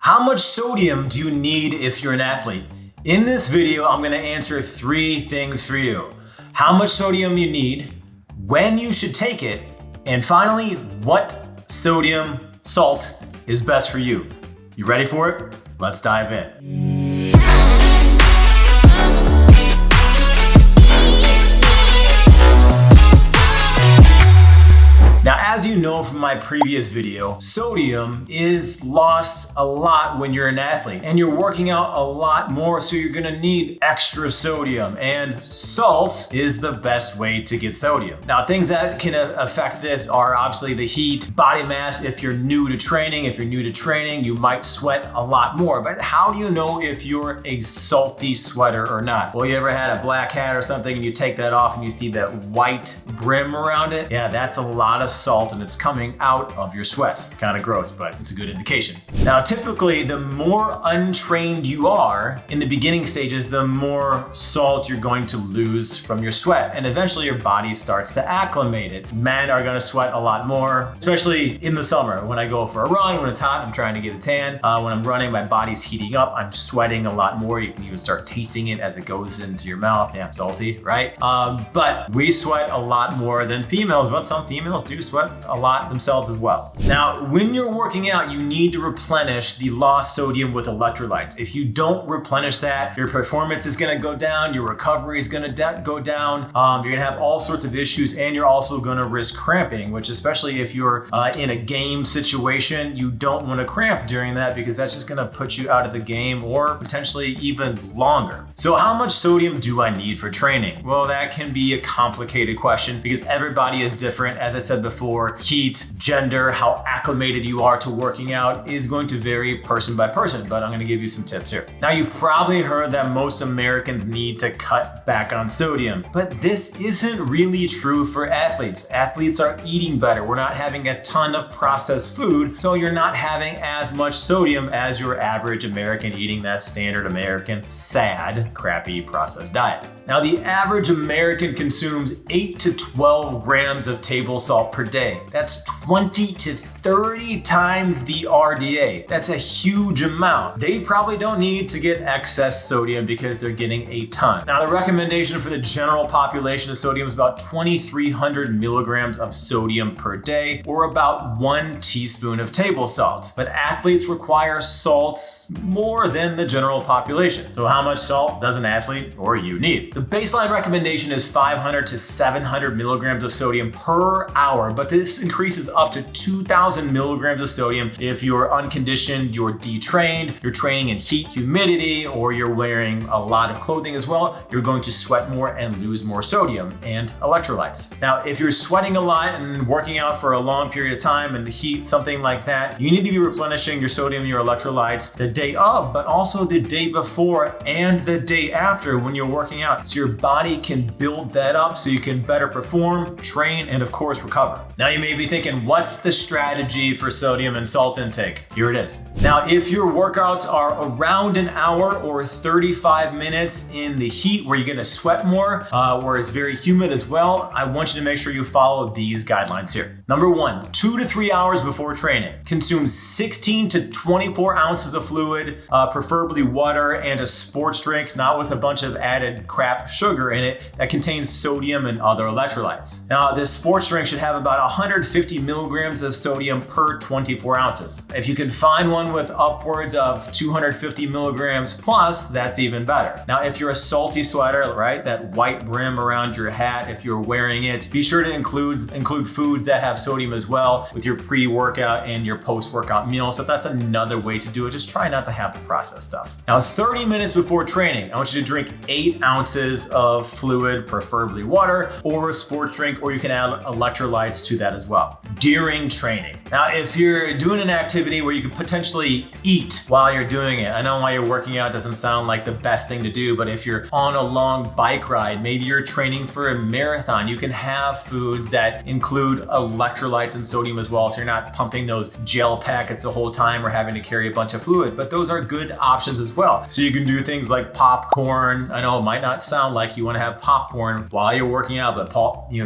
How much sodium do you need if you're an athlete? In this video, I'm gonna answer 3 things for you. How much sodium you need, when you should take it, and finally, what sodium salt is best for you. You ready for it? Let's dive in. Now, as you know from my previous video, sodium is lost a lot when you're an athlete and you're working out a lot more, so you're gonna need extra sodium, and salt is the best way to get sodium. Now, things that can affect this are obviously the heat, body mass. If you're new to training, you might sweat a lot more, but how do you know if you're a salty sweater or not? Well, you ever had a black hat or something and you take that off and you see that white brim around it? Yeah, that's a lot of salt and it's coming out of your sweat. Kind of gross, but it's a good indication. Now, typically, the more untrained you are in the beginning stages, the more salt you're going to lose from your sweat, and eventually your body starts to acclimate it. Men are gonna sweat a lot more, especially in the summer. When I go for a run, when it's hot, I'm trying to get a tan. When I'm running, my body's heating up, I'm sweating a lot more. You can even start tasting it as it goes into your mouth. Yeah, salty, right? But we sweat a lot more than females, but some females do sweat a lot themselves as well. Now, when you're working out, you need to replenish the lost sodium with electrolytes. If you don't replenish that, your performance is gonna go down, your recovery is gonna go down, you're gonna have all sorts of issues, and you're also gonna risk cramping, which, especially if you're in a game situation, you don't wanna cramp during that, because that's just gonna put you out of the game, or potentially even longer. So how much sodium do I need for training? Well, that can be a complicated question because everybody is different. As I said before, heat, gender, how acclimated you are to working out is going to vary person by person, but I'm gonna give you some tips here. Now, you've probably heard that most Americans need to cut back on sodium, but this isn't really true for athletes. Athletes are eating better. We're not having a ton of processed food, so you're not having as much sodium as your average American eating that standard American, sad, crappy processed diet. Now, the average American consumes 8 to 12 grams of table salt per day. That's 20 to 30 times the RDA. That's a huge amount. They probably don't need to get excess sodium because they're getting a ton. Now, the recommendation for the general population of sodium is about 2,300 milligrams of sodium per day, or about 1 teaspoon of table salt. But athletes require salts more than the general population. So how much salt does an athlete or you need? The baseline recommendation is 500 to 700 milligrams of sodium per hour, but this increases up to 2,000 milligrams of sodium if you're unconditioned, you're detrained, you're training in heat, humidity, or you're wearing a lot of clothing as well. You're going to sweat more and lose more sodium and electrolytes. Now, if you're sweating a lot and working out for a long period of time in the heat, something like that, you need to be replenishing your sodium and your electrolytes the day of, but also the day before and the day after when you're working out, so your body can build that up so you can better perform, train, and of course recover. Now, you may be thinking, what's the strategy for sodium and salt intake? Here it is. Now, if your workouts are around an hour or 35 minutes in the heat where you're gonna sweat more, where it's very humid as well, I want you to make sure you follow these guidelines here. Number 1, 2 to 3 hours before training, consume 16 to 24 ounces of fluid, preferably water and a sports drink, not with a bunch of added crap sugar in it that contains sodium and other electrolytes. Now, this sports drink should have about 150 milligrams of sodium per 24 ounces. If you can find one with upwards of 250 milligrams plus, that's even better. Now, if you're a salty sweater, right, that white brim around your hat, if you're wearing it, be sure to include foods that have sodium as well with your pre-workout and your post-workout meal. So that's another way to do it. Just try not to have the processed stuff. Now, 30 minutes before training, I want you to drink 8 ounces of fluid, preferably water, or a sports drink, or you can add electrolytes to that as well. During training. Now, if you're doing an activity where you could potentially eat while you're doing it, I know while you're working out doesn't sound like the best thing to do, but if you're on a long bike ride, maybe you're training for a marathon, you can have foods that include electrolytes and sodium as well, so you're not pumping those gel packets the whole time or having to carry a bunch of fluid, but those are good options as well. So you can do things like popcorn. I know it might not sound like you want to have popcorn while you're working out, but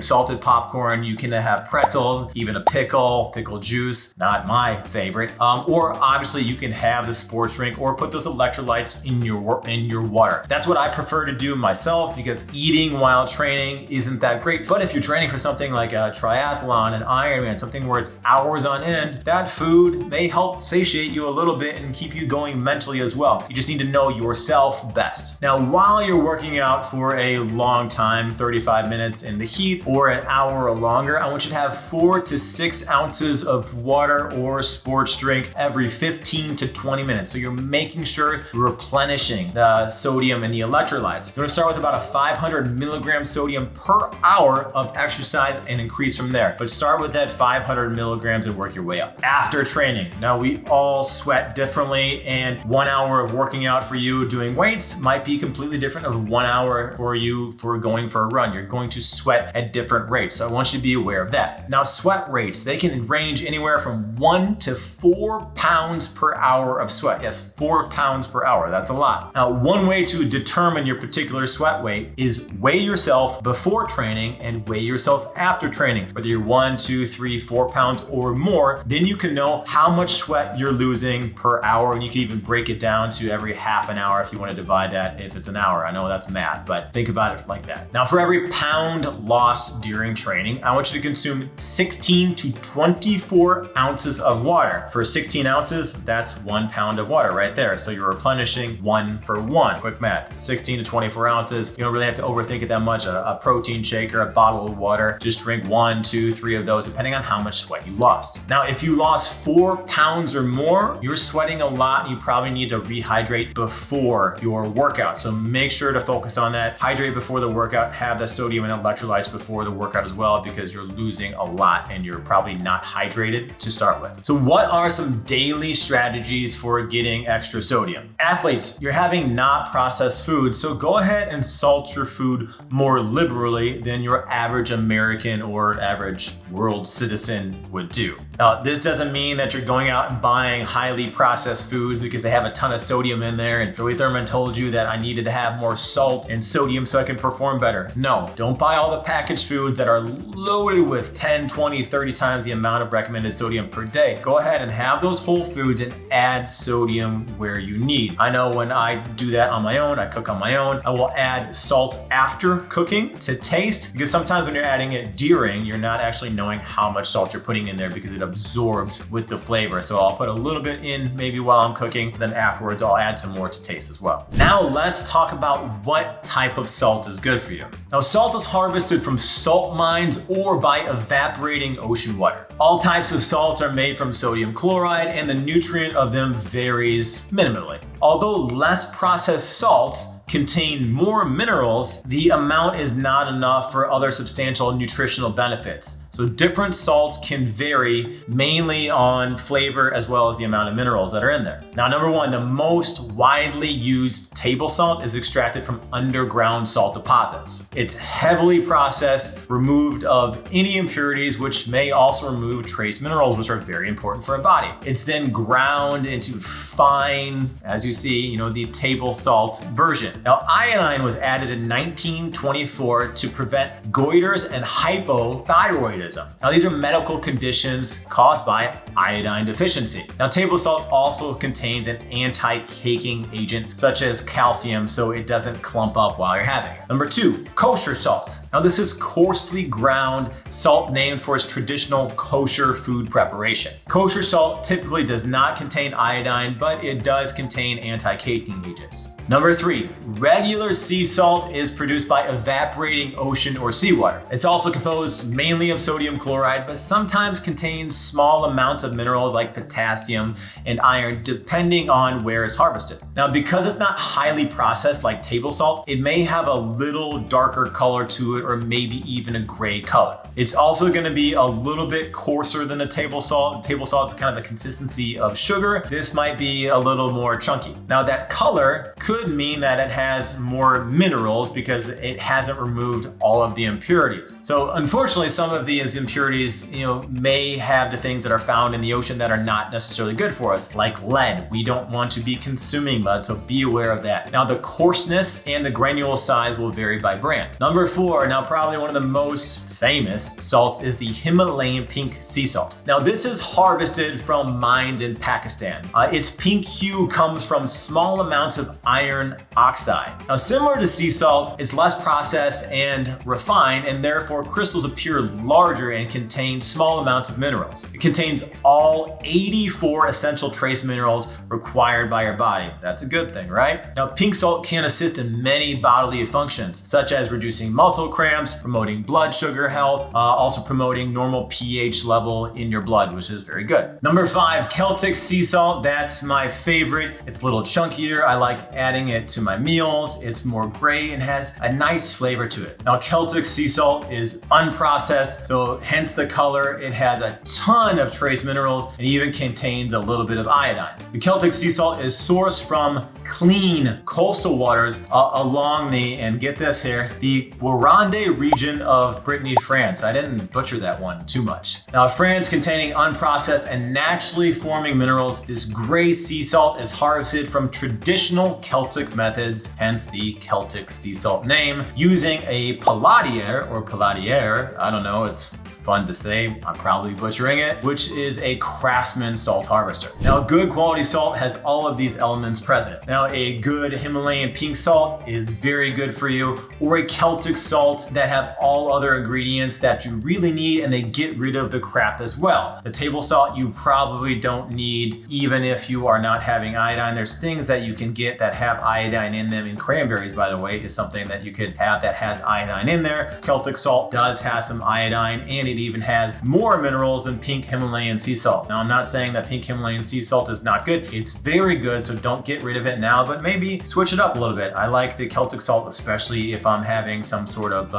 salted popcorn, you can have pretzels, even a pickled juice, not my favorite. Or obviously you can have the sports drink or put those electrolytes in your water. That's what I prefer to do myself because eating while training isn't that great. But if you're training for something like a triathlon, an Ironman, something where it's hours on end, that food may help satiate you a little bit and keep you going mentally as well. You just need to know yourself best. Now, while you're working out for a long time, 35 minutes in the heat or an hour or longer, I want you to have 4 to 6 ounces of water or sports drink every 15 to 20 minutes. So you're making sure you're replenishing the sodium and the electrolytes. You're gonna start with about a 500 milligram sodium per hour of exercise and increase from there. But start with that 500 milligrams and work your way up. After training, now we all sweat differently, and 1 hour of working out for you doing weights might be completely different of 1 hour for you for going for a run. You're going to sweat at different rates. So I want you to be aware of that. Now, sweat rates, they can range anywhere from 1 to 4 pounds per hour of sweat. Yes, 4 pounds per hour. That's a lot. Now, one way to determine your particular sweat weight is weigh yourself before training and weigh yourself after training. Whether you're 1, 2, 3, 4 pounds or more, then you can know how much sweat you're losing per hour, and you can even break it down to every half an hour if you want to divide that if it's an hour. I know that's math, but think about it like that. Now, for every pound lost during training, I want you to consume 16 to 24 ounces of water. For 16 ounces, that's 1 pound of water right there. So you're replenishing 1 for 1. Quick math, 16 to 24 ounces. You don't really have to overthink it that much. A protein shake or a bottle of water, just drink 1, 2, 3 of those, depending on how much sweat you lost. Now, if you lost 4 pounds or more, you're sweating a lot and you probably need to rehydrate before your workout. So make sure to focus on that. Hydrate before the workout, have the sodium and electrolytes before the workout as well, because you're losing a lot and you're probably not hydrated to start with. So what are some daily strategies for getting extra sodium? Athletes, you're having not processed food, so go ahead and salt your food more liberally than your average American or average world citizen would do. Now, this doesn't mean that you're going out and buying highly processed foods because they have a ton of sodium in there and Joey Thurman told you that I needed to have more salt and sodium so I can perform better. No, don't buy all the packaged foods that are loaded with 10, 20, 30 times the amount of recommended sodium per day. Go ahead and have those whole foods and add sodium where you need. I know when I do that on my own, I cook on my own, I will add salt after cooking to taste, because sometimes when you're adding it during, you're not actually knowing how much salt you're putting in there because it absorbs with the flavor. So I'll put a little bit in maybe while I'm cooking, then afterwards I'll add some more to taste as well. Now let's talk about what type of salt is good for you. Now, salt is harvested from salt mines or by evaporating ocean water. All types of salt are made from sodium chloride and the nutrient of them varies minimally. Although less processed salts contain more minerals, the amount is not enough for other substantial nutritional benefits. So different salts can vary mainly on flavor as well as the amount of minerals that are in there. Now, number one, the most widely used table salt is extracted from underground salt deposits. It's heavily processed, removed of any impurities, which may also remove trace minerals, which are very important for a body. It's then ground into fine, as you see, the table salt version. Now, iodine was added in 1924 to prevent goiters and hypothyroidism. Now, these are medical conditions caused by iodine deficiency. Now, table salt also contains an anti-caking agent such as calcium, so it doesn't clump up while you're having it. Number two, kosher salt. Now, this is coarsely ground salt named for its traditional kosher food preparation. Kosher salt typically does not contain iodine, but it does contain anti-caking agents. Number three, regular sea salt is produced by evaporating ocean or seawater. It's also composed mainly of sodium chloride, but sometimes contains small amounts of minerals like potassium and iron, depending on where it's harvested. Now, because it's not highly processed like table salt, it may have a little darker color to it or maybe even a gray color. It's also going to be a little bit coarser than a table salt. Table salt is kind of the consistency of sugar. This might be a little more chunky. Now, that color could mean that it has more minerals because it hasn't removed all of the impurities. So unfortunately, some of these impurities, may have the things that are found in the ocean that are not necessarily good for us, like lead. We don't want to be consuming lead, so be aware of that. Now, the coarseness and the granule size will vary by brand. Number four, now probably one of the most famous salt is the Himalayan pink sea salt. Now this is harvested from mines in Pakistan. Its pink hue comes from small amounts of iron oxide. Now similar to sea salt, it's less processed and refined, and therefore crystals appear larger and contain small amounts of minerals. It contains all 84 essential trace minerals required by your body. That's a good thing, right? Now pink salt can assist in many bodily functions, such as reducing muscle cramps, promoting blood sugar health, also promoting normal pH level in your blood, which is very good. Number 5, Celtic Sea Salt. That's my favorite. It's a little chunkier. I like adding it to my meals. It's more gray and has a nice flavor to it. Now Celtic Sea Salt is unprocessed, so hence the color. It has a ton of trace minerals and even contains a little bit of iodine. The Celtic Sea Salt is sourced from clean coastal waters along the, and get this here, the Gironde region of Brittany, France. I didn't butcher that one too much. Now France, containing unprocessed and naturally forming minerals, this gray sea salt is harvested from traditional Celtic methods, hence the Celtic Sea Salt name, using a palladier or palladier, I don't know, it's fun to say, I'm probably butchering it, which is a craftsman salt harvester. Now, good quality salt has all of these elements present. Now, a good Himalayan pink salt is very good for you, or a Celtic salt that have all other ingredients that you really need, and they get rid of the crap as well. The table salt you probably don't need, even if you are not having iodine. There's things that you can get that have iodine in them, and cranberries, by the way, is something that you could have that has iodine in there. Celtic salt does have some iodine, and it even has more minerals than pink Himalayan sea salt. Now, I'm not saying that pink Himalayan sea salt is not good. It's very good, so don't get rid of it now, but maybe switch it up a little bit. I like the Celtic salt, especially if I'm having some sort of,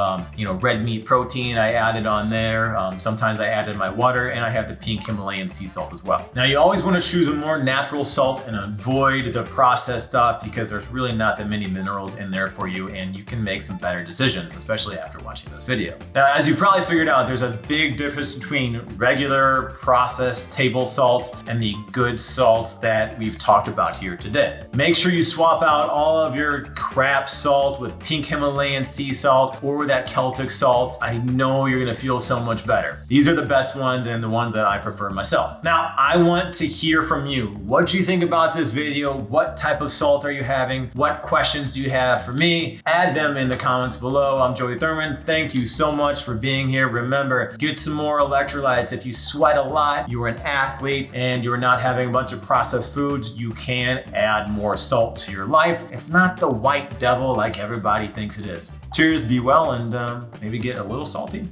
red meat protein. I add it on there. Sometimes I add it in my water, and I have the pink Himalayan sea salt as well. Now, you always want to choose a more natural salt and avoid the processed stuff, because there's really not that many minerals in there for you, and you can make some better decisions, especially after watching this video. Now, as you probably figured out, there's a big difference between regular processed table salt and the good salt that we've talked about here today. Make sure you swap out all of your crap salt with pink Himalayan sea salt or that Celtic salt. I know you're gonna feel so much better. These are the best ones and the ones that I prefer myself. Now, I want to hear from you. What do you think about this video? What type of salt are you having? What questions do you have for me? Add them in the comments below. I'm Joey Thurman. Thank you so much for being here. Remember, get some more electrolytes. If you sweat a lot, you're an athlete, and you're not having a bunch of processed foods, you can add more salt to your life. It's not the white devil like everybody thinks it is. Cheers, be well, and maybe get a little salty.